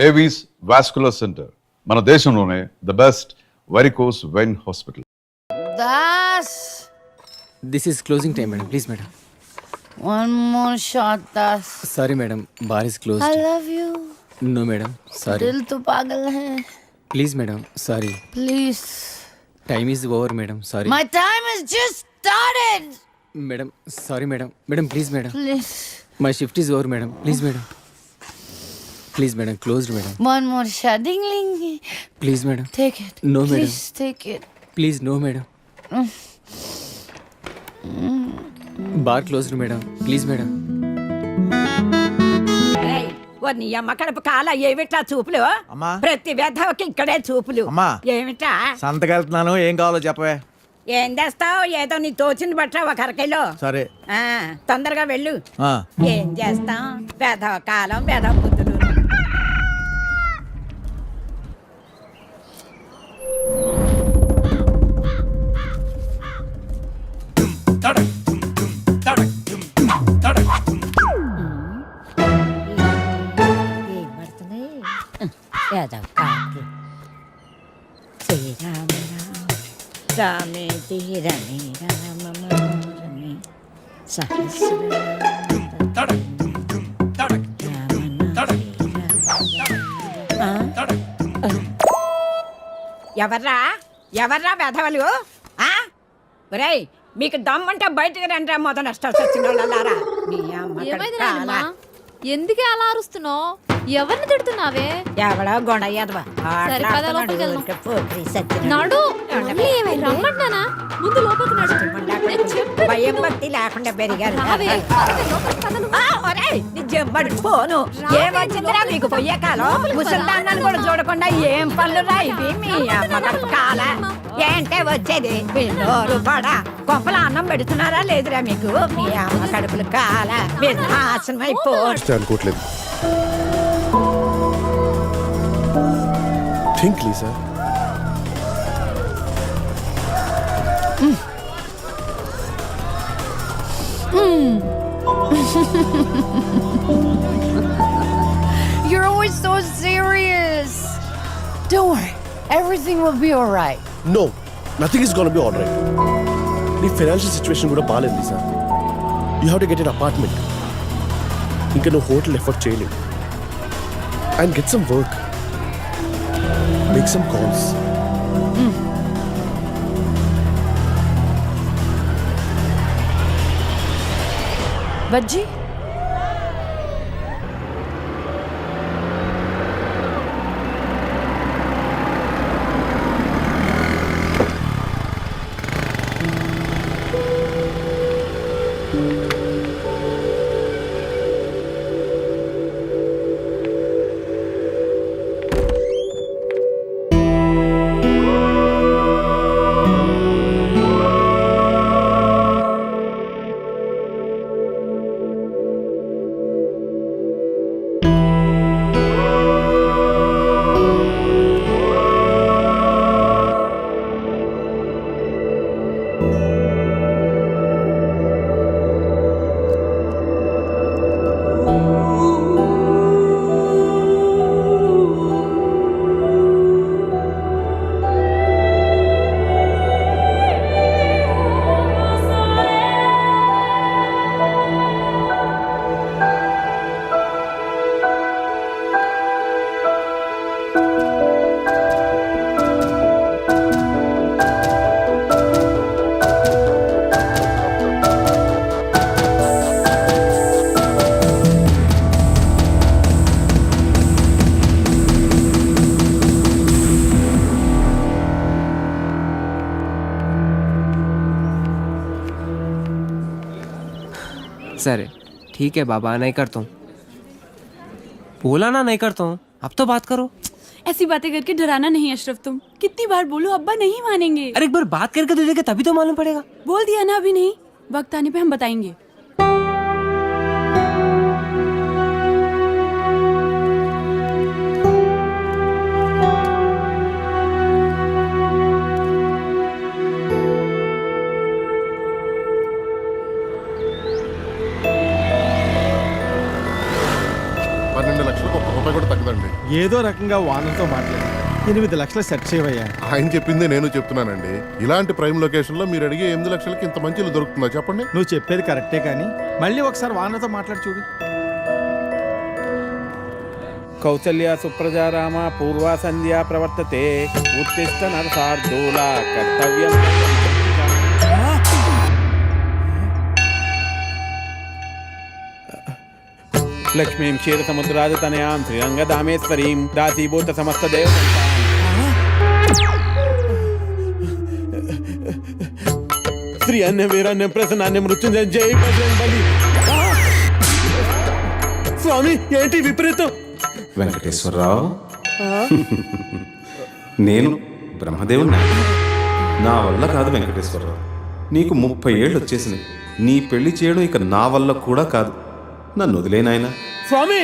Avis vascular center, మన దేశంలోనే the best varicose vein hospital. Das. This is closing time madam, please madam. One more shot, Das. Sorry madam, bar is close. I love you. No madam, sorry. दिल तो पागल है. Please madam, sorry. Please. Time is over madam, sorry. My time has just started. Madam, sorry madam. Madam please madam, Please. My shift is over madam, please madam. Please madam, closed madam. One more shot. Ding ling. Please madam. Take it. No, madam. Please take it. Please no madam. Bar closed madam, please madam. నీ అమ్మ కడుపు కాల ఏమిట్లా చూపులు? అమ్మా. ప్రతి వ్యధవకి ఇక్కడే చూపులు. అమ్మా. ఏమిటా? సంతకెళ్తున్నాను, ఏం కావాలో చెప్పవే. ఏం చేస్తావు? ఏదో నీ తోచింది బట్ట ఒక అరకిలో. సరే. తొందరగా వెళ్ళు. ఆ. ఏం చేస్తాం? వ్యధవ కాలం, వ్యధవ బుద్ధులు. ఏం పడుతుంది? వ్యధవ కాకి. శ్రీరామ రామే తీరమే రామమే ఎవర్రా ఎవర్రా వెధవలు? ఒరేయ్, మీకు దమ్మంటే బయటకు రండి. మొదలు నష్టాలు వచ్చిన వాళ్ళారా? ఎందుకే అలా అరుస్తున్నావు? ఎవరిని తిడుతున్నావే? ఎవడో గొడయ్యదవా నాడు రమ్మంటానా? ముందు లోపలికి నడు. భయం భక్తి లేకుండా పెరిగారు. పోను ఏమొచ్చిందిరా మీకు పొయ్యే కాలం? ముసల్దాన్ని కూడా చూడకుండా ఏం పనులు రా ఇవి? మీ అమ్మ కడుపు కాల ఏంటే వచ్చేది? నోరు పడా కొంపల అన్నం పెడుతున్నారా లేదురా మీకు? మీ అమ్మ కడుపులు కాల మీరు నాశనం అయిపో. అనుకోవట్లేదు. Think, Lisa. You're always so serious. Don't worry. Everything will be all right. No, nothing is gonna be all right. The financial situation కూడా బాలేదు, Lisa. You have to get an apartment. ఇంకా నువ్వు హోటల్ ఎఫర్ట్ చేయలేవు. And get some work. Make some calls. Bajji? Sir ठीक है बाबा, नहीं करता हूँ. बोला ना नहीं करता हूँ, अब तो बात करो. ऐसी बातें करके डराना नहीं अशरफ. तुम कितनी बार बोलो, अब्बा नहीं मानेंगे. अरे एक बार बात करके दे देगा तभी तो मालूम पड़ेगा. बोल दिया ना, अभी नहीं, वक्त आने पे हम बताएंगे. రూపాయి కూడా తగ్గదండి. ఏదో రకంగా వానర్తో మాట్లాడి 8 లక్షలు సెట్ చేయవయ్యా. ఆయన చెప్పిందే నేను చెప్తున్నానండి. ఇలాంటి ప్రైమ్ లొకేషన్లో మీరు అడిగే 8 లక్షలకి ఇంత మంచి ఇల్లు దొరుకుతుందా చెప్పండి? నువ్వు చెప్పేది కరెక్టే కానీ మళ్ళీ ఒకసారి వానర్తో మాట్లాడి చూడు. కౌసల్య సుప్రజా రామ పూర్వా సంధ్యా ప్రవర్తతే ఉత్తిష్ట నరసార్దూల కర్తవ్యం. లక్ష్మీం క్షీరసముద్రాజతనయాం శ్రీరంగదామేశ్వరీం దాసీభూత సమస్త దేవతాం. శ్రీ అన్య వీరాన్య ప్రసన్నాన్య మృత్యుంజయ జై బజరంగ బలి. స్వామి ఏంటి విపరీతం? వెంకటేశ్వరరావు, నేను బ్రహ్మదేవుని. నా వల్ల కాదు వెంకటేశ్వరరావు. నీకు 30 ఏళ్ళు వచ్చేసినాయి. నీ పెళ్లి చేయడం ఇక నా వల్ల కూడా కాదు. నన్ను వదిలేనాయన. స్వామి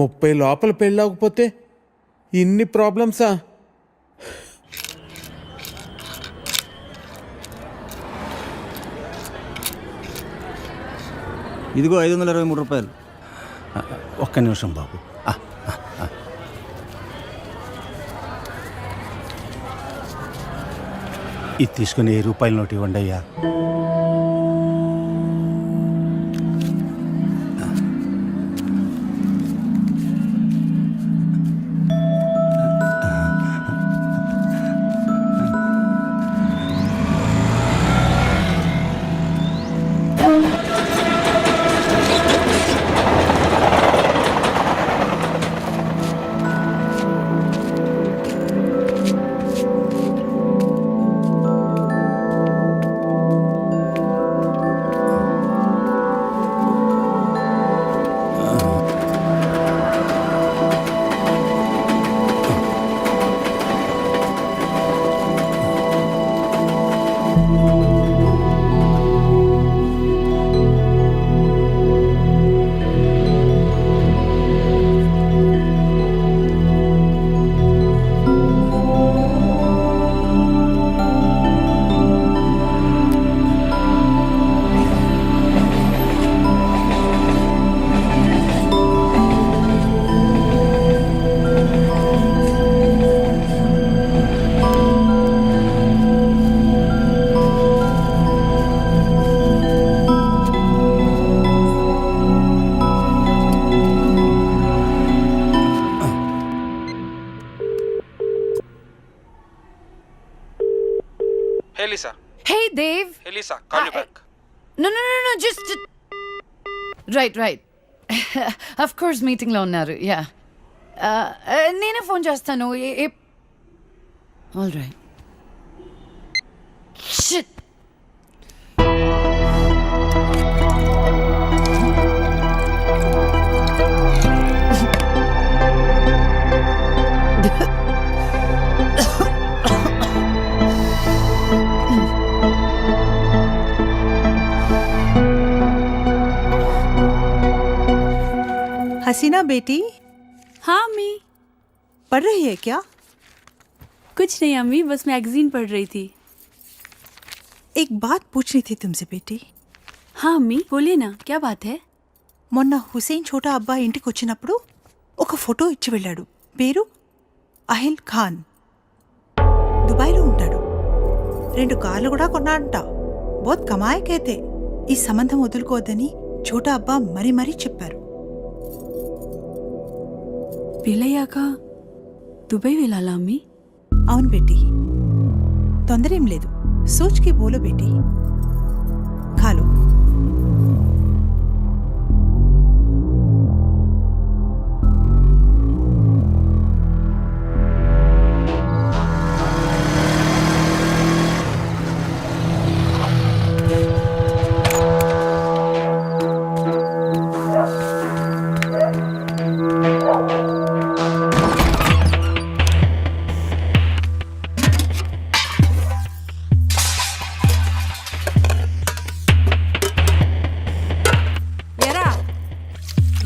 ముప్పై లోపల పెళ్ళవకపోతే ఇన్ని ప్రాబ్లమ్సా? ఇదిగో 523 రూపాయలు. ఒక్క నిమిషం బాబు. ఇది తీసుకుని 1000 రూపాయల నోటు ఇవ్వండి అయ్యా. Hey Lisa. Hey, Dave. Hey Lisa, call you back. No, just... Right. Of course, meeting lo unnaru. Yeah. Nene phone chestanu. All right. Shit. हसीना बेटी, हाँ अम्मी। पढ़ रही है क्या? कुछ नहीं अम्मी, बस मैगजीन पढ़ रही थी। एक बात पूछनी थी तुमसे बेटी. हाँ अम्मी बोलिए ना, क्या बात है? మొన్న హుసేన్ చోటా అబ్బా ఇంటికి వచ్చినప్పుడు ఒక ఫోటో ఇచ్చి వెళ్ళాడు. పేరు అహిల్ ఖాన్. దుబాయ్లో ఉంటాడు. 2 కార్లు కూడా కొన్నాడంట. బోత్ కమాయకైతే ఈ సంబంధం వదులుకోవద్దని చోటా అబ్బా మరీ చెప్పారు. పెళ్ళయ్యాక దుబాయ్ వెళ్ళాలా అమ్మి? అవును బేటీ, తొందరేం లేదు. సోచ్కి బోలో బేటీ. ఖాలో.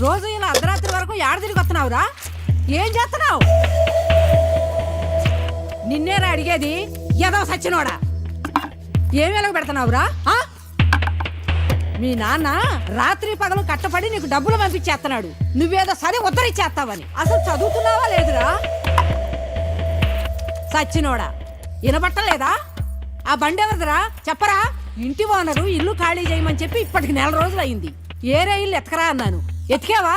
రోజు ఇలా అర్ధరాత్రి వరకు ఏడ తిరిగి వస్తున్నావురా? ఏం చేస్తున్నావు? నిన్నేరా అడిగేది, ఏదో సచ్చినోడా. ఏం వెలగ పెడుతున్నావురా? మీ నాన్న రాత్రి పగలు కట్టపడి నీకు డబ్బులు పంపించేస్తున్నాడు, నువ్వేదో సరే ఉత్తరిచ్చేస్తావని. అసలు చదువుతున్నావా లేదురా? సచ్చినోడా, వినబట్టలేదా? ఆ బండి ఎవరిదిరా చెప్పరా? ఇంటి ఓనరు ఇల్లు ఖాళీ చేయమని చెప్పి ఇప్పటికి 4 రోజులు అయింది. ఏరే ఇల్లు ఎతకరా అన్నాను, ఎతికావా?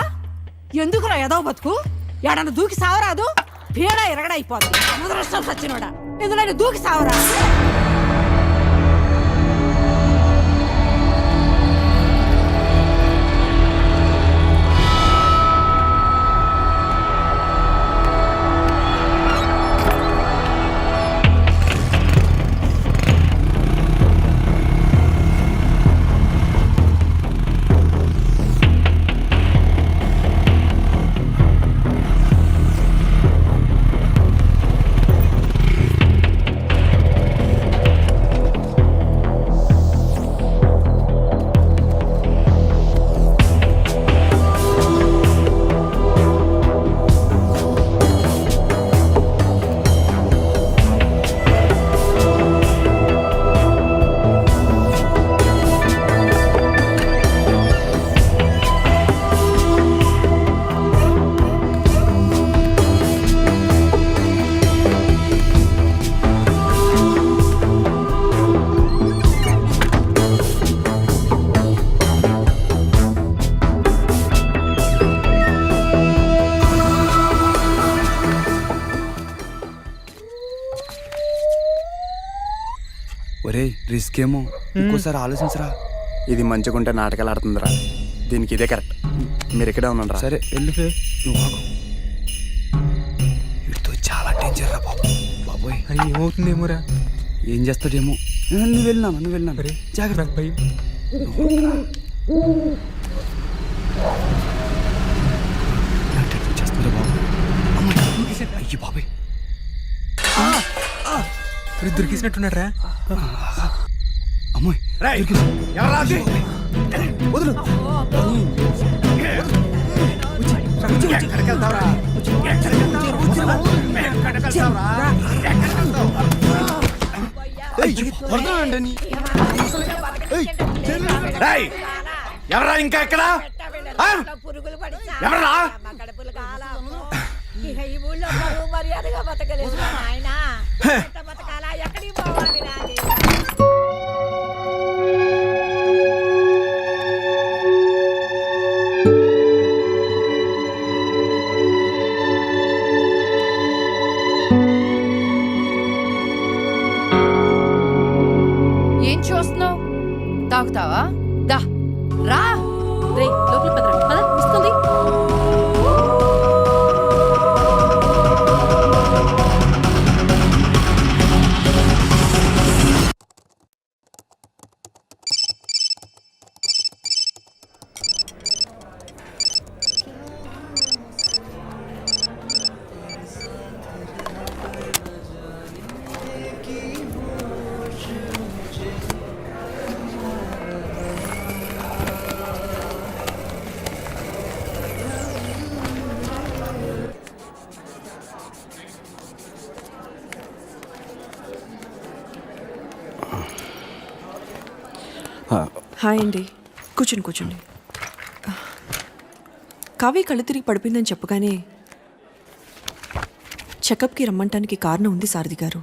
ఎందుకురా ఏదో బతుకు? ఎడన్నా దూకి సావరాదు, పీడ ఎరగడైపోద్ది. ముదరష్టం సచ్చినోడా, ఎందులో దూకి సావరా? ఒరే రిస్క్ ఏమో, ఇంకోసారి ఆలోచించరా. ఇది మంచిగుంటే నాటకాలు ఆడుతుందిరా, దీనికి ఇదే కరెక్ట్. మీరు ఇక్కడే ఉన్నారా? సరే వెళ్ళిపో. నువ్వు ఆగు. వీడితో చాలా డేంజర్ రా బాబు. బాబోయ్ ఏమవుతుందేమోరా, ఏం చేస్తాడేమో. నువ్వు వెళ్ళినా జాగ్రత్త. భయం చేస్తారా బాబు? అయ్యి బాబాయ్, దొరికేసినట్టున్నాడు రా. అమ్మాయి వదులు. ఎవరా ఇంకా ఎక్కడ? ఎవరా? ఈ ఊళ్ళో పరువు మర్యాదగా బతకలేదు నాయనా. బతకాలా, ఎక్కడికి పోవాలి రాని? ఏం చూస్తున్నావు? తాగుతావా? దా రా. రే లోపల పదరా, పద ఇస్తుంది. హాయ్ అండి, కూర్చోండి. కావ్య కళ్ళు తిరిగి పడిపోయిందని చెప్పగానే చెకప్కి రమ్మంటానికి కారణం ఉంది సారథి గారు.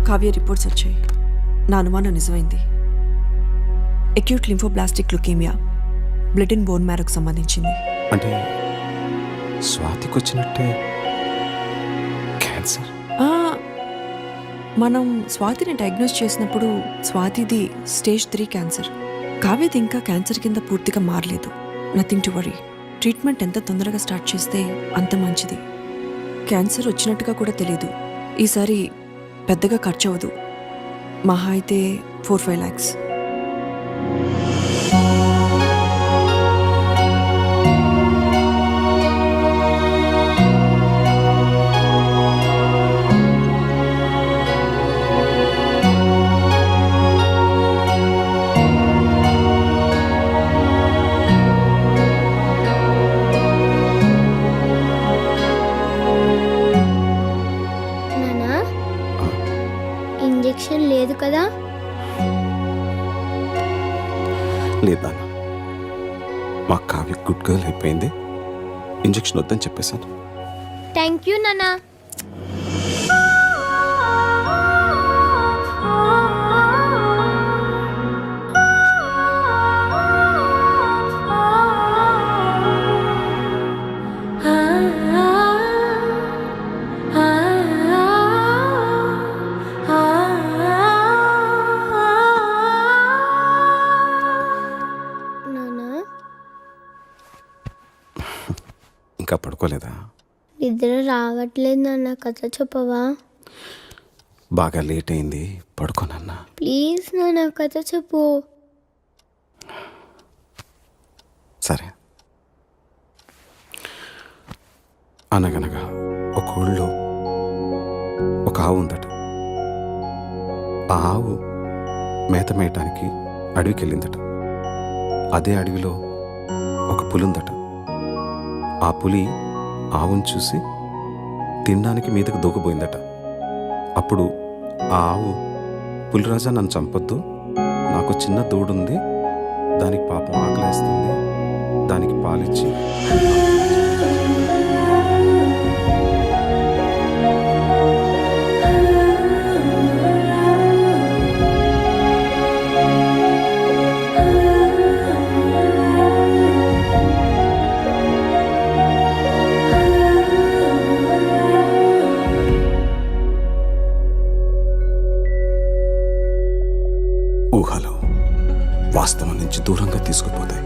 కావ్య రిపోర్ట్స్ వచ్చాయి. నా అనుమానం నిజమైంది. Acute lymphoblastic leukaemia, blood and bone మ్యారోకు సంబంధించింది. అంటే స్వాతికి వచ్చినట్టే క్యాన్సర్. మనం స్వాతిని డయాగ్నోస్ చేసినప్పుడు స్వాతిది స్టేజ్ 3 క్యాన్సర్. కావ్యది ఇంకా క్యాన్సర్ కింద పూర్తిగా మారలేదు. Nothing to worry. ట్రీట్మెంట్ ఎంత తొందరగా స్టార్ట్ చేస్తే అంత మంచిది. క్యాన్సర్ వచ్చినట్టుగా కూడా తెలీదు. ఈసారి పెద్దగా ఖర్చు అవ్వదు, మహా అయితే 4-5 lakhs. ఇంజెక్షన్ లేదు కదా? లేదు నాన్న, మా కావ్య గుడ్ గర్ల్ అయిపోయింది, ఇంజెక్షన్ వద్దని చెప్పేశాను. థ్యాంక్ యూ నానా. ఇంకా పడుకోలేదా? నిద్ర రావట్లేదు నాన్న, కథ చెప్పవా? బాగా లేట్ అయింది, పడుకోనన్నా. ప్లీజ్ నాన్న, కథ చెప్పు. సరే. అనగనగా ఒక ఊళ్ళో ఒక ఆవు ఉందట. ఆ ఆవు మేత మేయటానికి అడవికి వెళ్ళిందట. అదే అడవిలో ఒక పులి ఉందట. ఆ పులి ఆవును చూసి తినడానికి మీదకు దూకపోయిందట. అప్పుడు ఆ ఆవు, పులిరాజా నన్ను చంపొద్దు, నాకు చిన్న దూడుంది, దానికి పాపం ఆకలేస్తుంది, దానికి పాలిచ్చి ఊహలు వాస్తవం నుంచి దూరంగా తీసుకుపోతాయి.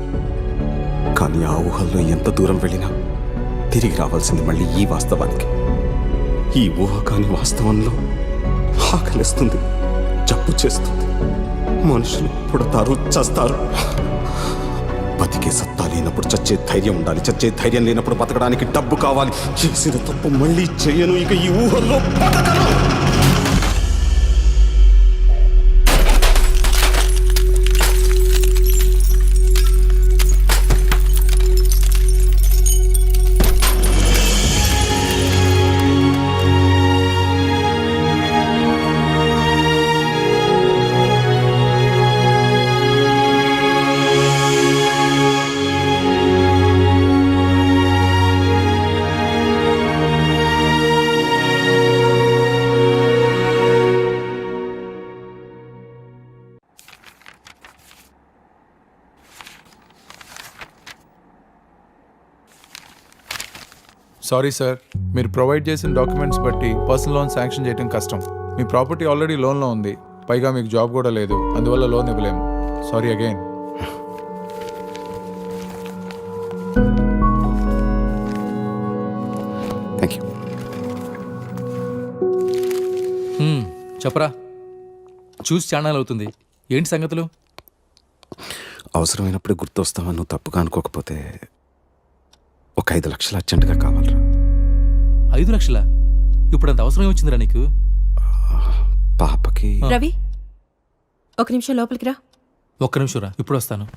కానీ ఆ ఊహల్లో ఎంత దూరం వెళ్ళినా తిరిగి రావాల్సింది మళ్ళీ ఈ వాస్తవానికి. ఈ ఊహ కాని వాస్తవంలో ఆకలిస్తుంది, జబ్బు చేస్తుంది, మనుషులు పుడతారు, చస్తారు. బతికే సత్తా లేనప్పుడు చచ్చే ధైర్యం ఉండాలి, చచ్చే ధైర్యం లేనప్పుడు బతకడానికి డబ్బు కావాలి. చేసిన తప్పు మళ్ళీ చేయను, ఇక ఈ ఊహల్లో బతకను. సారీ సార్, మీరు ప్రొవైడ్ చేసిన డాక్యుమెంట్స్ బట్టి పర్సనల్ లోన్ శాంక్షన్ చేయడం కష్టం. మీ ప్రాపర్టీ ఆల్రెడీ లోన్లో ఉంది, పైగా మీకు జాబ్ కూడా లేదు, అందువల్ల లోన్ ఇవ్వలేము. Sorry again. Thank you. చెప్పరా, చూసి ఛానల్ అవుతుంది, ఏంటి సంగతులు? అవసరమైనప్పుడు గుర్తొస్తామని నువ్వు తప్పుగా అనుకోకపోతే ఒక 5 లక్షలు అర్జెంటుగా కావాలరా. 5 లక్షలా? ఇప్పుడు అంత అవసరం వచ్చిందిరా నీకు? పాపకి. రవి, ఒక నిమిషం లోపలికి రా. ఒక్క నిమిషం రా, ఇప్పుడు వస్తాను.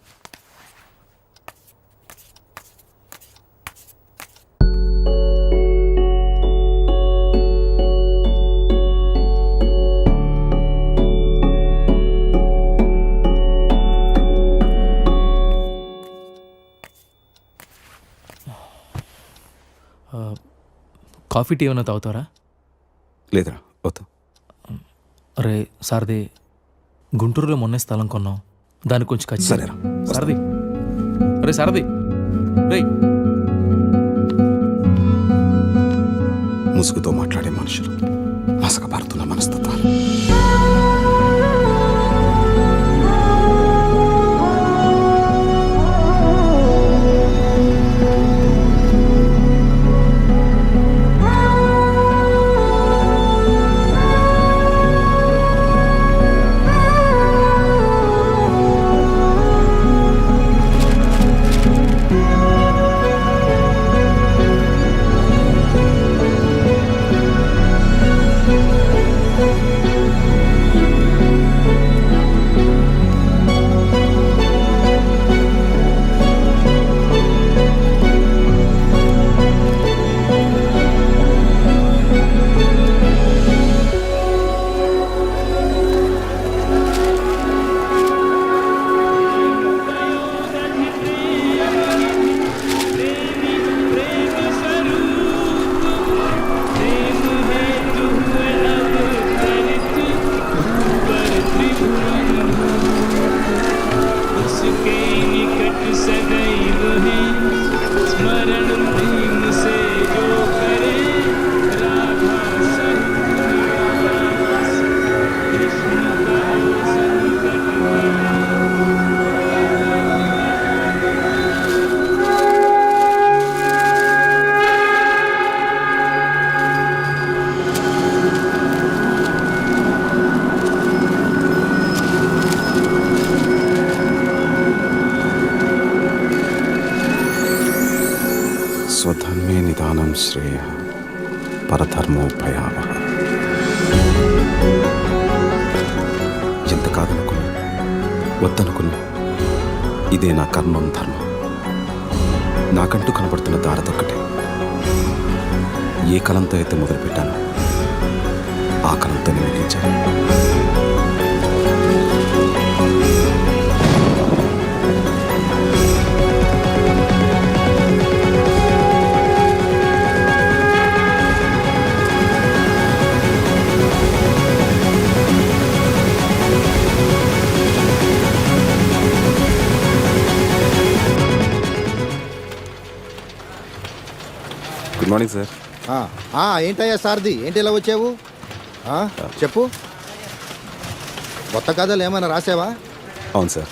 కాఫీ టీ ఏమైనా తాగుతారా? లేదురా, వద్దు. అరే సారథి, గుంటూరులో మొన్నే స్థలం కొన్నాం, దానికి కొంచెం ఖర్చు. సరేరా సారథి. అరే సారథి, రే. ముసుగుతో మాట్లాడే మనుషులు, మసకబారుతున్న మనస్తత్వాలు. స్వధర్మే నిదానం శ్రేయ పరధర్మో భయావహ. ఎంత కాదనుకున్నా వద్దనుకున్నా ఇదే నా కర్మం ధర్మం. నాకంటూ కనబడుతున్న దారదొక్కటే. ఏ కలంతో అయితే మొదలుపెట్టానో ఆ కలంతో నిమిగించాను. Good morning sir. ఏంటయ్యా సార్ది, ఏంటి ఇలా వచ్చావు? చెప్పు, కొత్త కథలు ఏమైనా రాసావా? అవును సార్.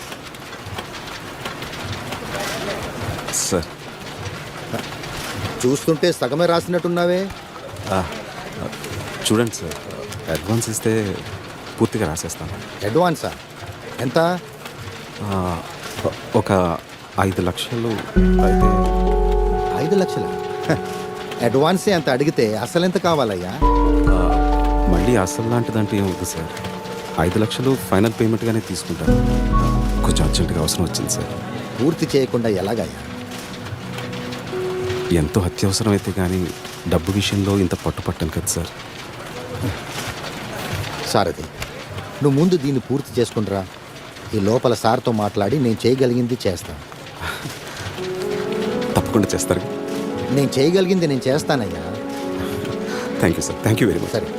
సార్ చూస్తుంటే సగమే రాసినట్టున్నావే. చూడండి సార్, అడ్వాన్స్ ఇస్తే పూర్తిగా రాసేస్తాను. అడ్వాన్సా? ఎంత? ఒక 5 లక్షలు అయితే. 5 లక్షలా? అడ్వాన్సే అంత అడిగితే అసలు ఎంత కావాలయ్యా? మళ్ళీ అసలు లాంటిదంటే ఏమవుతుంది సార్? 5 లక్షలు ఫైనల్ పేమెంట్గానే తీసుకుంటాను. కొంచెం అర్జెంటుగా అవసరం వచ్చింది సార్. పూర్తి చేయకుండా ఎలాగయ్యా? ఎంతో అత్యవసరం అయితే కానీ డబ్బు విషయంలో ఇంత పట్టుపట్టాను కదా సార్. సారథి, నువ్వు ముందు దీన్ని పూర్తి చేసుకుంటురా. ఈ లోపల సార్తో మాట్లాడి నేను చేయగలిగింది చేస్తాను. తప్పకుండా చేస్తారు. నేను చేయగలిగింది నేను చేస్తానయ్యా. Thank you sir. Thank you very much. సరే.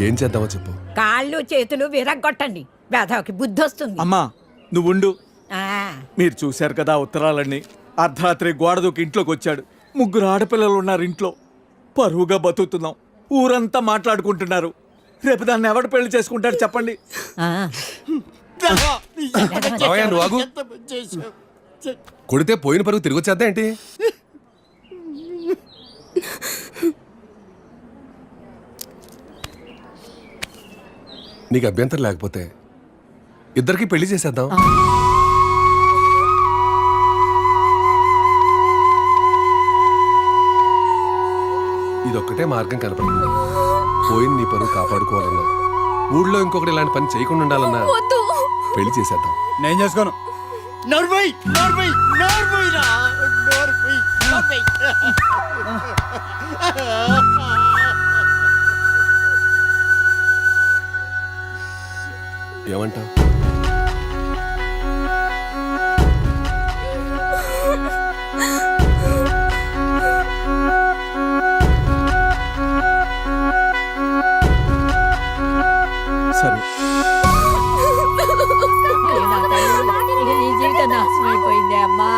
ఏం చేద్దామో చెప్పు. కాళ్ళు చేతులు విరగ్గొట్టండి, వేధవకి బుద్ధి వస్తుంది. అమ్మా నువ్వుండు. ఆ, మీరు చూశారు కదా ఉత్తరాలన్నీ. అర్ధరాత్రి గోడ దూకి ఇంట్లోకి వచ్చాడు. 3 ఆడపిల్లలు ఉన్నారు ఇంట్లో. పరువుగా బతుకుతున్నాం. ఊరంతా మాట్లాడుకుంటున్నారు. రేపు దాన్ని ఎవడు పెళ్లి చేసుకుంటాడు చెప్పండి. ఆ. కొడితే పోయిన పరుగు తిరిగి వచ్చేద్దా ఏంటి? నీకు అభ్యంతరం లేకపోతే ఇద్దరికి పెళ్లి చేసేద్దాం. ఇదొక్కటే మార్గం కనపడుతుంది. పోయిన నీ పరువు కాపాడుకోవాలన్నా, ఊళ్ళో ఇంకొకటి ఇలాంటి పని చేయకుండా ఉండాలన్నా పెళ్లి చేసేద్దాం. నేను చేసుకోను. ఏమంటావు? సరే. ఇక నీ జీవితం నాశనం అయిపోయిందే అమ్మా.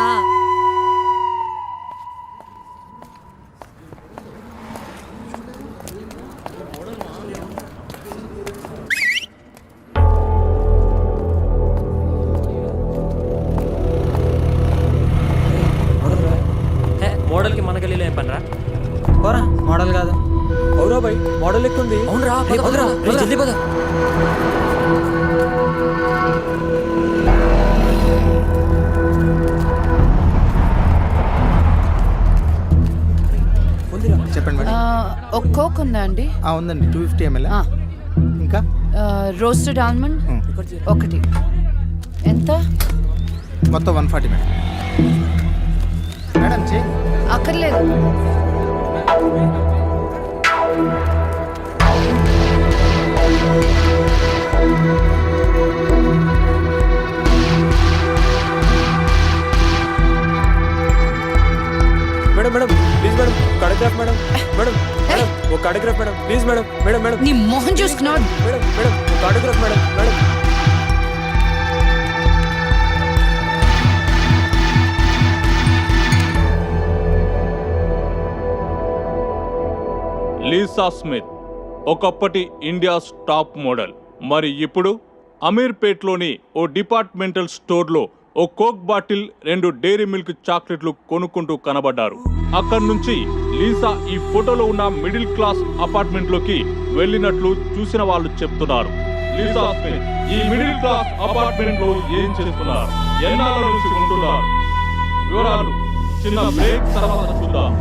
మోడల్కి మన గల్లీలో ఏం పనిరా? పోరా, మోడల్ కాదు. అవురా బాయ్, మోడల్ ఎక్కుంది. అవునరా, జల్దీ పద. చెప్పండి మేడం. ఒక కోక్ ఉందా అండి? ఉందండి, 250 ml. ఇంకా రోస్టెడ్ ఆల్మండ్ ఒకటి. ఎంత? మొత్తం 140 మేడం. మేడం చేయి. అక్కర్లేదు. Madam madam please madam cardiograph madam. Madam madam ఒక cardiograph madam please madam. Madam madam నీ మొహం చూసుకున్నావు. మేడం మేడం ఒక cardiograph madam. Madam Lisa Smith ఒకప్పటి ఇండియాస్ టాప్ మోడల్. మరి ఇప్పుడు అమీర్పేట్లోని ఓ డిపార్ట్మెంటల్ స్టోర్లో ఓ కోక్ బాటిల్ 2 డైరీ మిల్క్ చాక్లెట్లు కొనుక్కుంటూ కనబడ్డారు. అక్కడి నుంచి లీసా ఈ ఫోటోలో ఉన్న మిడిల్ క్లాస్ అపార్ట్మెంట్లోకి వెళ్ళినట్లు చూసిన వాళ్ళు చెప్తున్నారు. లీసా స్మిత్ ఈ మిడిల్ క్లాస్ అపార్ట్మెంట్లో ఏం చేస్తున్నారు, ఎన్నాళ్ళ నుంచి ఉంటున్నారు, వివరాలు చిన్న బ్రేక్ తర్వాత చూద్దాం.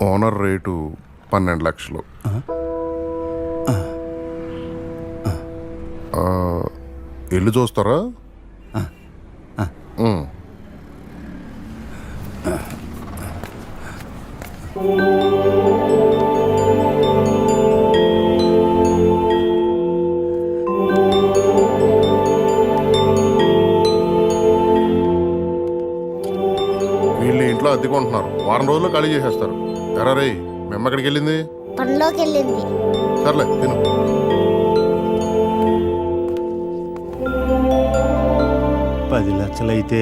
ఓనర్ రేటు 12 లక్షలు. ఇల్లు చూస్తారా? వీళ్ళు ఇంట్లో అద్దెకుంటున్నారు, వారం రోజుల్లో ఖాళీ చేసేస్తారు. ఎరా రే మేము ఎక్కడికి వెళ్ళింది? పనిలోకి వెళ్ళింది. సర్లే తిను. $10 లక్షలైతే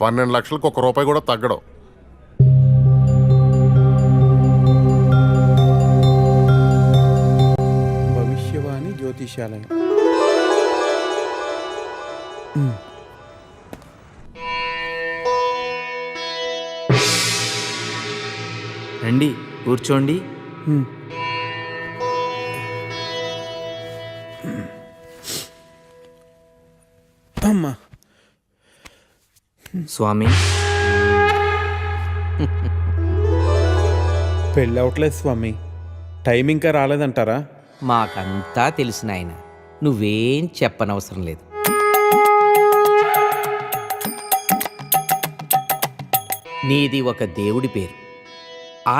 12 లక్షలకు ₹1 కూడా తగ్గడం. భవిష్యవాణి జ్యోతిషాలయం. రండి కూర్చోండి. అమ్మా స్వామి పెళ్ళి అవట్లేదు స్వామి. టైం ఇంకా రాలేదంటారా? మాకంతా తెలిసిన ఆయన, నువ్వేం చెప్పనవసరం లేదు. నీది ఒక దేవుడి పేరు,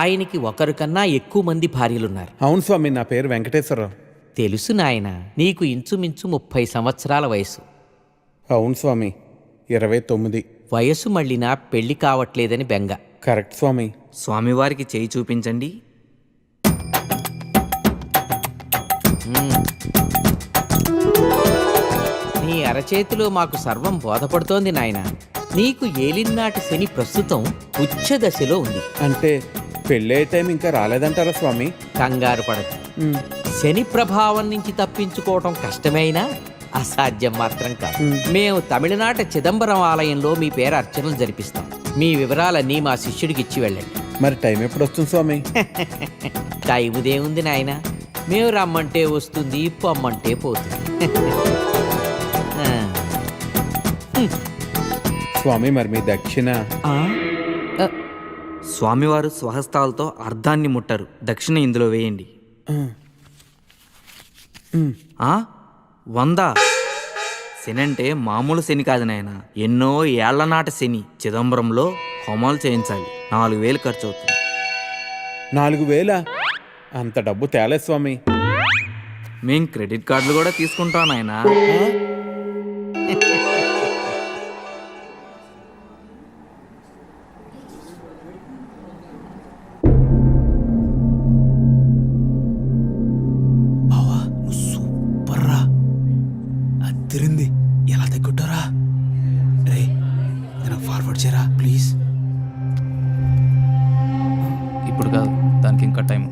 ఆయనకి ఒకరికన్నా ఎక్కువ మంది భార్యలున్నారు. అవును స్వామి, నా పేరు వెంకటేశ్వరరావు. తెలుసు నాయన, నీకు ఇంచుమించు 30 సంవత్సరాల వయసు. అవును స్వామి, 29. వయసు మళ్ళినా పెళ్లి కావట్లేదని బెంగ. కరెక్ట్ స్వామి. స్వామివారికి చేయి చూపించండి. నీ అరచేతిలో మాకు సర్వం బోధపడుతోంది నాయన. నీకు ఏలినాటి శని ప్రస్తుతం ఉచ్చ దశలో ఉంది. అంటే పెళ్ళే టైం ఇంకా రాలేదంటారా స్వామి? కంగారు పడదు. శని ప్రభావం నుంచి తప్పించుకోవటం కష్టమైనా అసాధ్యం మాత్రం కాదు. మేము తమిళనాట చిదంబరం ఆలయంలో మీ పేరు అర్చనలు జరిపిస్తాం. మీ వివరాలన్నీ మా శిష్యుడికి ఇచ్చి వెళ్ళండి. మరి టైం ఎప్పుడు వస్తుంది స్వామి? టైముదేముంది నాయన, మేము రమ్మంటే వస్తుంది, పొమ్మంటే పోతుంది. స్వామి మరి మీ దక్షిణ? స్వామివారు స్వహస్తాలతో అర్ధాన్ని ముట్టారు. దక్షిణ ఇందులో వేయండి. 100. శని అంటే మామూలు శని కాదు నాయన, ఎన్నో ఏళ్ల నాటి శని. చిదంబరంలో హోమాలు చేయించాలి, 4000 ఖర్చు అవుతుంది. 4000? అంత డబ్బు తేలే స్వామి. మేం క్రెడిట్ కార్డులు కూడా తీసుకుంటాం నాయన. తిరింది ఎలా తగ్గుంటారా? రే నేను ఫార్వర్డ్ చేయరా ప్లీజ్. ఇప్పుడు కాదు, దానికి ఇంకా టైం.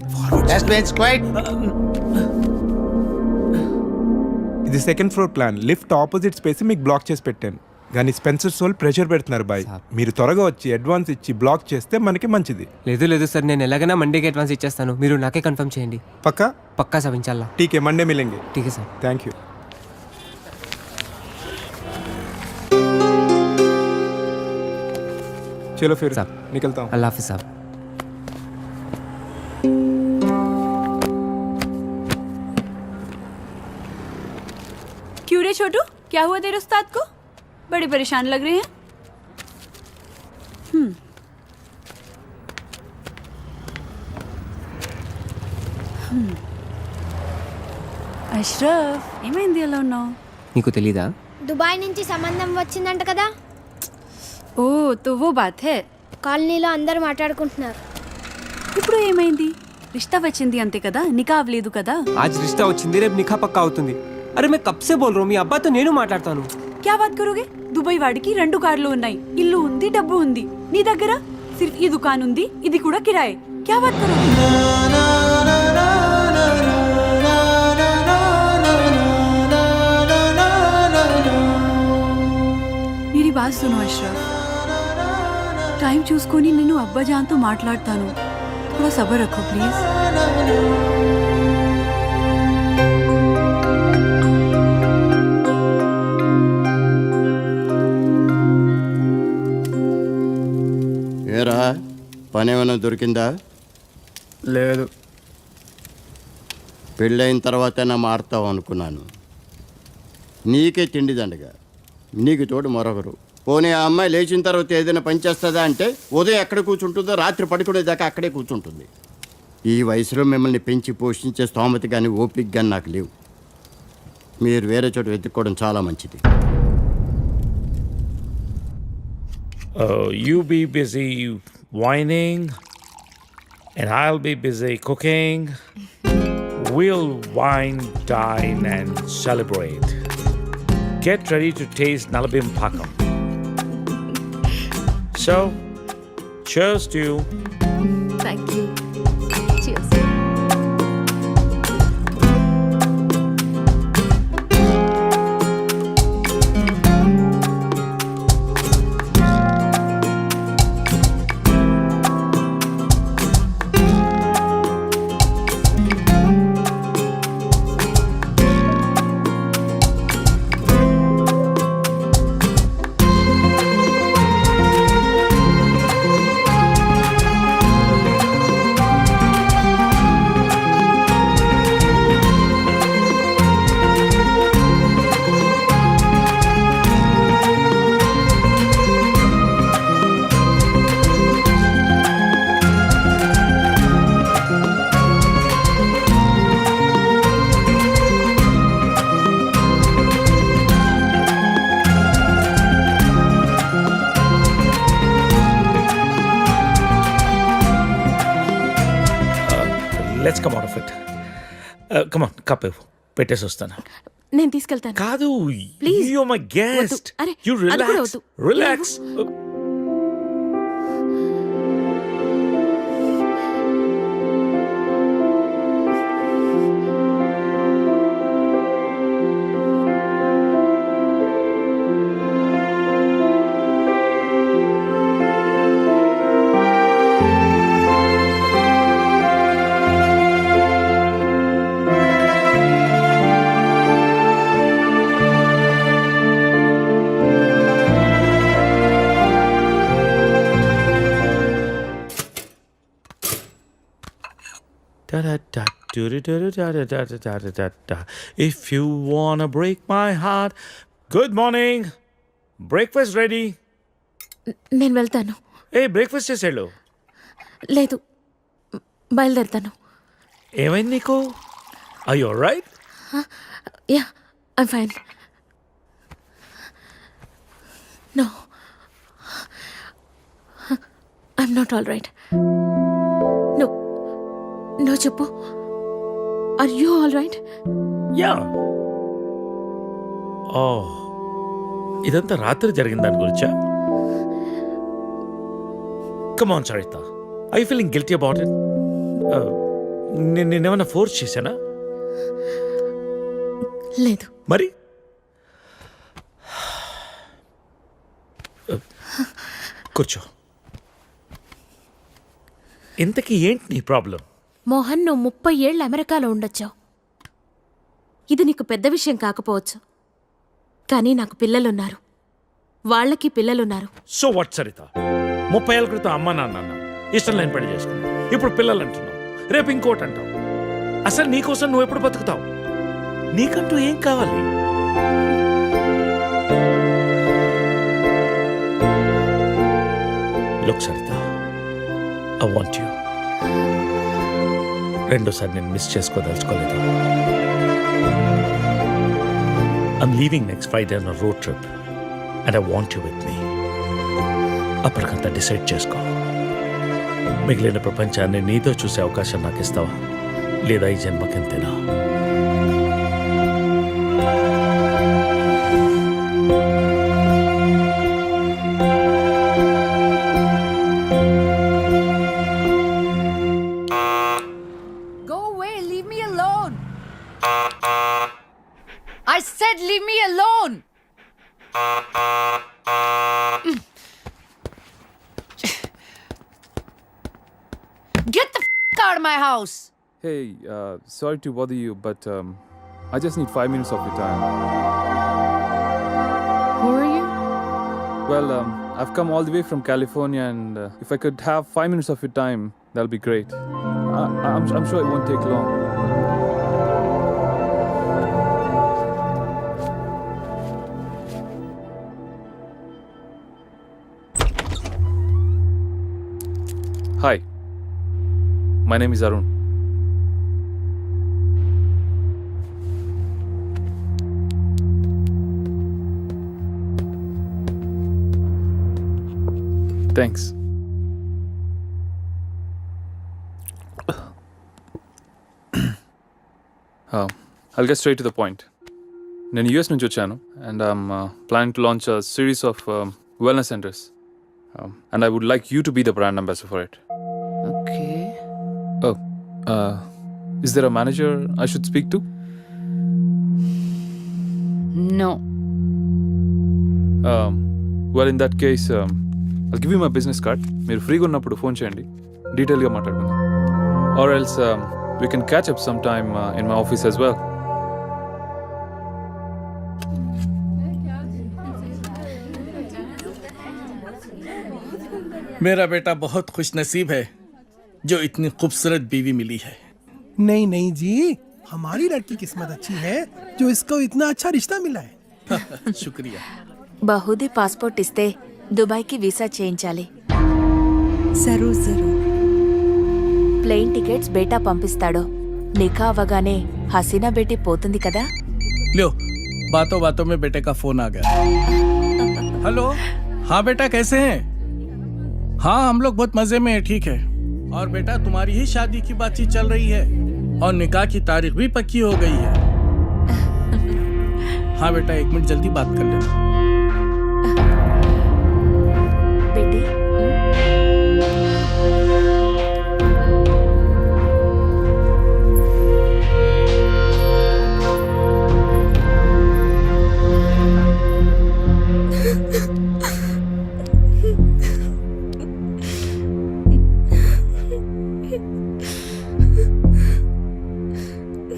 ఇది second floor plan. Lift opposite space మీకు బ్లాక్ చేసి పెట్టాను. కానీ స్పెన్సర్ సోల్ ప్రెషర్ పెడుతున్నారు బాయ్. మీరు త్వరగా వచ్చి అడ్వాన్స్ ఇచ్చి బ్లాక్ చేస్తే మనకి మంచిది. లేదు సార్, నేను ఎలాగైనా మండేకి అడ్వాన్స్ ఇచ్చేస్తాను. మీరు నాకే కన్ఫర్మ్ చేయండి. పక్కా సార్, ఇన్షాల్లా. ఠీకే, మండే మిలేంగే. ఠీకే సార్. Thank you. चलो फिर साहब निकलता हूँ. अल्लाह हाफिज़ साहब. क्यों रे छोटू, क्या हुआ तेरे उस्ताद को? बड़े परेशान लग रहे हैं. అష్రఫ్, ఏమైంది అలా ఉన్నావు? నీకు తెలీదా? దుబాయ్ నుంచి సంబంధం వచ్చిందంట కదా. ఓ తో వో బాత్ హై. కాలనీలో అందరూ మాట్లాడుకుంటున్నారు. ఇప్పుడు ఏమైంది? రిష్తా వచ్చింది అంతే కదా, నికా అవ్వలేదు కదా. आज रिश्ता వచ్చింది, రేపు నిఖా పక్కా అవుతుంది. అరే मैं कब से बोल रहा हूँ, మీ అబ్బాతో నేను మాట్లాడతాను. क्या बात करोगे? దుబాయ్ వాడికి 2 కార్లు ఉన్నాయి, ఇల్లు ఉంది, డబ్బు ఉంది. నీ దగ్గర సిర్ఫ్ ఈ దుకాన్ ఉంది, ఇది కూడా కిరాయి. क्या बात करोगे? मेरी बात सुनो अशरफ, టైం చూసుకొని నేను అబ్బాజాన్తో మాట్లాడతాను. थोड़ा सब्र रखो प्लीज. ఏరా పని ఏమైనా దొరికిందా? లేదు. పెళ్ళైన తర్వాతైనా మారుతావు అనుకున్నాను. నీకే తిండి దండగా, నీకు తోడు మరొకరు. పోనీ ఆ అమ్మాయి లేచిన తర్వాత ఏదైనా పని చేస్తుందా అంటే ఉదయం ఎక్కడ కూర్చుంటుందో రాత్రి పడుకునేదాకా అక్కడే కూర్చుంటుంది. ఈ వయసులో మిమ్మల్ని పెంచి పోషించే స్తోమత కానీ ఓపిక కానీ నాకు లేవు. మీరు వేరే చోట వెతుక్కోవడం చాలా మంచిది. You be busy whining and I'll be busy cooking. We'll wine, dine and celebrate. Get ready to taste Nalabim Pakam. So, cheers to you. Thank you. Cheers. Let's come out of it. Come on, cup పెట్టేసి వస్తాను. నేను తీసుకెళ్తాను. కాదు, please. You are my guest. అరే, you అది కూడా relax. వద్దు. Relax. If you wanna break my heart. Good morning. Breakfast ready. నేను వెళ్తాను. ఏ బ్రేక్ఫాస్ట్ చేసేళ్ళు. లేదు, బయలుదేరుతాను. ఏమైంది నీకు? Are you alright? Yeah, I'm fine. No, I'm not all right. No చెప్పు. Are you all right? Yeah. ఓ, ఇదంతా రాత్రి జరిగిన దాని గురించా? Come on Saritha, I feeling guilty about it? నేనేమన్నా ఫోర్స్ చేశానా? లేదు. మరి కూర్చో. ఇంతకీ ఏంటి నీ ప్రాబ్లం? మోహన్, నువ్వు 30 ఏళ్ళు అమెరికాలో ఉండొచ్చావు. ఇది నీకు పెద్ద విషయం కాకపోవచ్చు, కానీ నాకు పిల్లలున్నారు, వాళ్ళకి పిల్లలున్నారు. సో వాట్ సరిత, 30 ఏళ్ళ క్రితం అమ్మ నాన్న అన్నావు, ఇష్టం లేని పెళ్లి చేసుకున్నావు, ఇప్పుడు పిల్లలు అంటున్నావు, రేపు ఇంకోటి అంటావు. అసలు నీకోసం నువ్వు ఎప్పుడు బతుకుతావు? నీకంటూ ఏం కావాలి? Look Saritha, I want you. రెండోసారి నేను miss చేసుకోదలుచుకోలేదు. I'm leaving next Friday on a road trip and I want you with me. అప్పటికంతా డిసైడ్ చేసుకో. మిగిలిన ప్రపంచాన్ని నీతో చూసే అవకాశం నాకు ఇస్తావా, లేదా ఈ జన్మకింతేనా? Go away, leave me alone. I said leave me alone. Get the out of my house. Hey, sorry to bother you, but I just need 5 minutes of your time. Who are you? Well, I've come all the way from California, and if I could have 5 minutes of your time, that'll be great. I'm sure it won't take long. Hi, my name is Arun. Thanks. I'll get straight to the point. నేను US నుంచి వచ్చాను, and I'm planning to launch a series of wellness centers. And I would like you to be the brand ambassador for it. Okay. Oh, is there a manager I should speak to? No. Well, in that case, I'll give you my business card. మీరు ఫ్రీగా ఉన్నప్పుడు phone చేయండి, డీటెయిల్గా మాట్లాడుకుందాం. Or else we can catch up sometime in my office as well. मेरा बेटा बहुत खुश नसीब है जो इतनी खूबसूरत बीवी मिली है. नहीं नहीं जी, हमारी लड़की किस्मत अच्छी है जो इसको इतना अच्छा रिश्ता मिला है. शुक्रिया. బహుది పాస్పోర్ట్ ఇస్తే దుబాయ్కి వీసా చేయించాలి. జరూర్ జరూర్. ప్లేన్ టికెట్స్ బేటా పంపిస్తాడు. నికా అవ్వగానే హసీనా బేటీ పోతుంది కదా. लो, बातों बातों में बेटे का फोन आ गया. हेलो, हाँ बेटा कैसे हैं? हाँ हम लोग बहुत मजे में हैं, ठीक है. और बेटा तुम्हारी ही शादी की बातचीत चल रही है और निकाह की तारीख भी पक्की हो गई है. हाँ बेटा 1 मिनट जल्दी बात कर लेना. బేటీ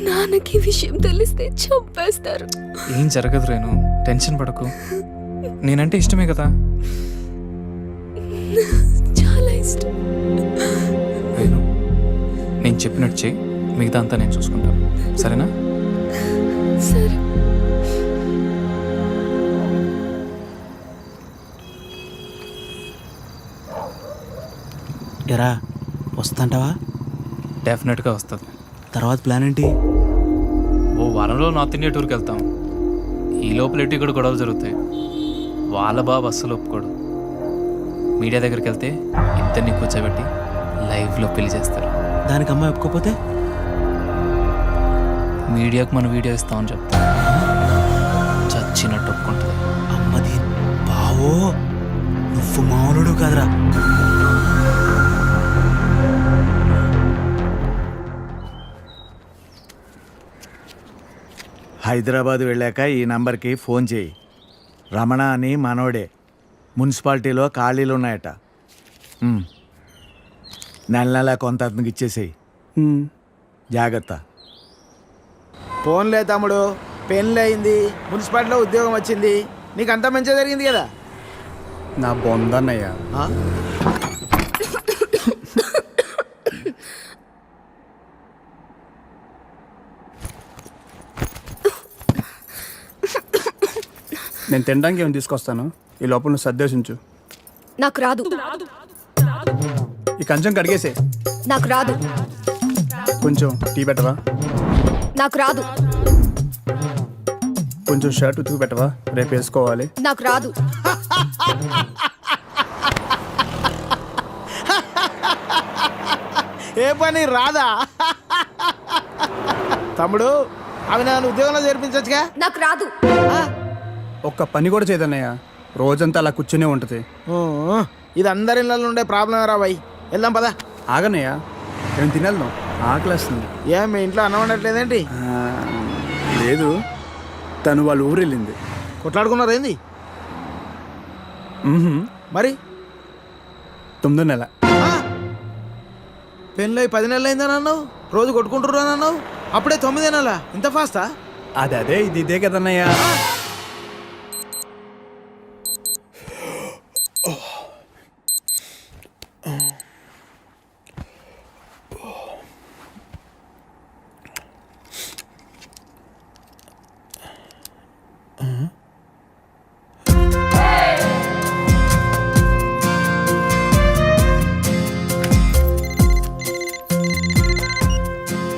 నాన్నకి విషయం తెలిస్తే చంపేస్తారు. ఏం జరగదు రేణు, టెన్షన్ పడకు. నేనంటే ఇష్టమే కదా. చాలా ఇష్టం. రేణు, నేను చెప్పినట్టు చెయ్యి, మిగతా అంతా నేను చూసుకుంటాను, సరేనా? సరే. ఎరా వస్తుంటావా? డెఫినెట్గా వస్తుంది. తర్వాత ప్లాన్ ఏంటి? ఓ వారంలో నార్త్ ఇండియా టూర్కి వెళ్తాం. ఈ లోపల ఎటు ఇక్కడ గొడవలు జరుగుతాయి. వాళ్ళ బాబు అస్సలు ఒప్పుకోడు. మీడియా దగ్గరికి వెళ్తే ఇద్దరిని కూర్చోబెట్టి లైవ్లో పెళ్లి చేస్తారు. దానికి అమ్మాయి ఒప్పుకోపోతే మీడియాకు మన వీడియో ఇస్తామని చెప్తాం. చచ్చినట్టు ఒప్పుకుంటుంది. అమ్మది బావో, నువ్వు మామూలుడు కాదురా. హైదరాబాద్ వెళ్ళాక ఈ నంబర్కి ఫోన్ చేయి. రమణ అని మనోడే. మున్సిపాలిటీలో ఖాళీలు ఉన్నాయట. నెల నెల కొంత అతనికి ఇచ్చేసేయి. జాగ్రత్త. ఫోన్లే తమ్ముడు, పెళ్ళి అయింది, మున్సిపాలిటీలో ఉద్యోగం వచ్చింది, నీకు అంతా మంచిగా జరిగింది కదా. నా బొందన్నయ్య. నేను తినడానికి ఏమైనా తీసుకొస్తాను, ఈ లోపల నువ్వు సర్దేశించు. నాకు రాదు. ఈ కంచం కడిగేసే. నాకు రాదు. కొంచెం టీ పెట్టవా? నాకు రాదు. కొంచెం షర్ట్ ఉతుకు పెట్టవా, రేపు వేసుకోవాలి. నాకు రాదు. ఏ పని రాదా? తమ్ముడు, అవి నన్ను ఉద్యోగంలో చేర్పించచ్చుగా. నాకు రాదు. ఒక్క పని కూడా చేయదన్నయ్య, రోజంతా అలా కూర్చునే ఉంటుంది. ఇది అందరి ఇళ్ళలో ఉండే ప్రాబ్లం రా బాయ్. వెళ్దాం పదా. ఆగన్నయ్య, నేను తినేద్దాం, ఆకలిస్తుంది. ఏం మీ ఇంట్లో అన్నం వండట్లేదేంటి? లేదు, తను వాళ్ళ ఊరు వెళ్ళింది. కొట్లాడుకున్నారు ఏంది? మరి 9వ నెల. పెళ్ళి 10 నెలలు అయిందని అన్నావు, రోజు కొట్టుకుంటున్నాను అన్నావు, అప్పుడే 9వ నెల. ఇంత ఫాస్టా? అదే ఇది ఇదే కదన్నయ్య.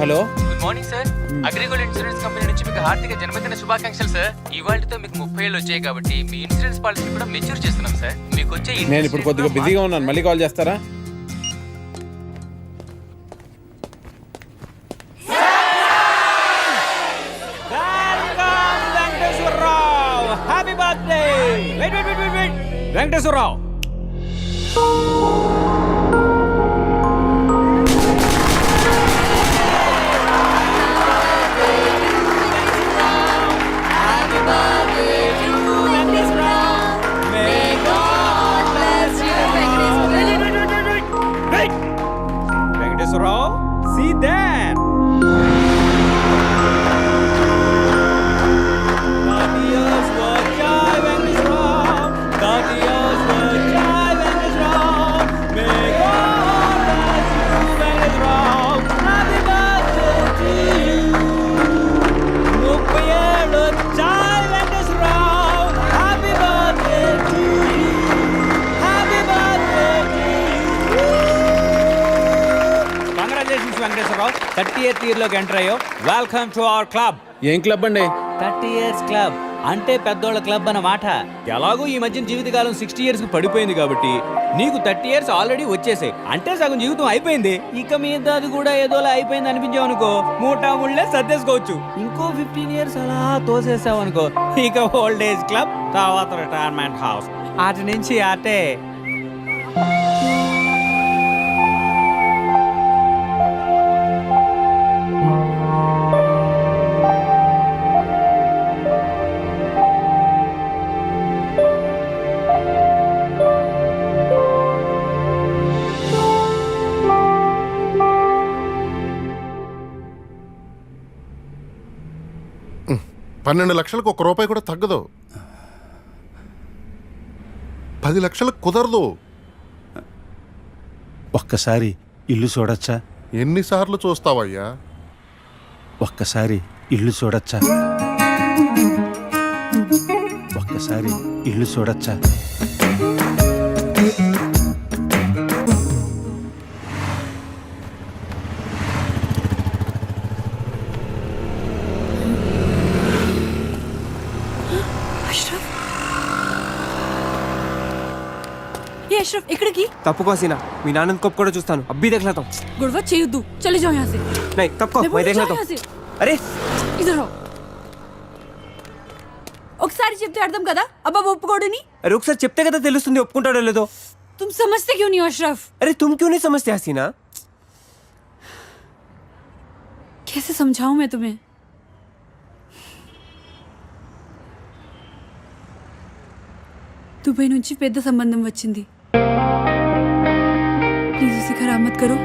Hello, good morning sir. AgriGold insurance company నుంచి మీకు హార్దిక జన్మదిన శుభాకాంక్షలు సార్. ఇవాళతో మీకు 30 ఏళ్ళు వచ్చాయి కాబట్టి మీ ఇన్సూరెన్స్ పాలసీ కూడా మెచ్యూర్ చేస్తున్నాం సార్. మీకు వచ్చే నేను ఇప్పుడు కొద్దిగా బిజీగా ఉన్నాను, మళ్ళీ కాల్ చేస్తారా? Happy birthday. Venkateswara Rao. Venkateswara Rao, see there. Venkateswara Rao 30th ఇయర్లోకి ఎంటర్ అయ్యో. Welcome to our club. ఏం క్లబ్ అండి? 30 years క్లబ్ అంటే పెద్దోళ్ళ క్లబ్ అన్నమాట. ఎలాగో ఈ మధ్య జీవితకాలం 60 years కి పడిపోయింది కాబట్టి నీకు 30 years ఆల్రెడీ వచ్చేసాయి. అంటే సగం జీవితం అయిపోయింది. ఇక మీద అది కూడా ఏదోలా అయిపోయింది అనిపించావు అనుకో, మూటా ముళ్ళే సర్దేసుకోవచ్చు. ఇంకో 15 years అలా తోసేసావు అనుకో, ఇక ఓల్డ్ ఏజ్ క్లబ్, తర్వాత రిటైర్మెంట్ హౌస్, అటు నుంచి అటే. $12 లక్షలకు ₹1 కూడా తగ్గదు. 10 లక్షలకు కుదరదు. ఒక్కసారి ఇల్లు చూడొచ్చా? ఎన్నిసార్లు చూస్తావయ్యా? ఒక్కసారి ఇల్లు చూడొచ్చా? ఒక్కసారి ఇల్లు చూడొచ్చా? అష్రఫ్, ఎక్కడికి? తప్పుకో సీనా, మీ నాన్న కప్ కూడా చూస్తాను. అబ్బీ దేఖలాతా హూं. గొడవ చేయొద్దు, చలి జాओ यहाँ से. नहीं తప్పుకో, मैं देखलाता हूं. అరే ఇధర్ आओ. ఒకసారి చెప్తే అర్థం కదా అబ్బా ఒప్పుకోడని. అరే ఒకసారి చెప్తే కదా తెలుస్తుంది ఒప్పుకుంటాడో లేదో. तुम समझते क्यों नहीं अशरफ? अरे तुम क्यों नहीं समझते हसीना? कैसे समझाऊं मैं तुम्हें? దుబాయ్ నుంచి పెద్ద సంబంధం వచ్చింది. ప్లీజ్ ఇसे खराब मत करो.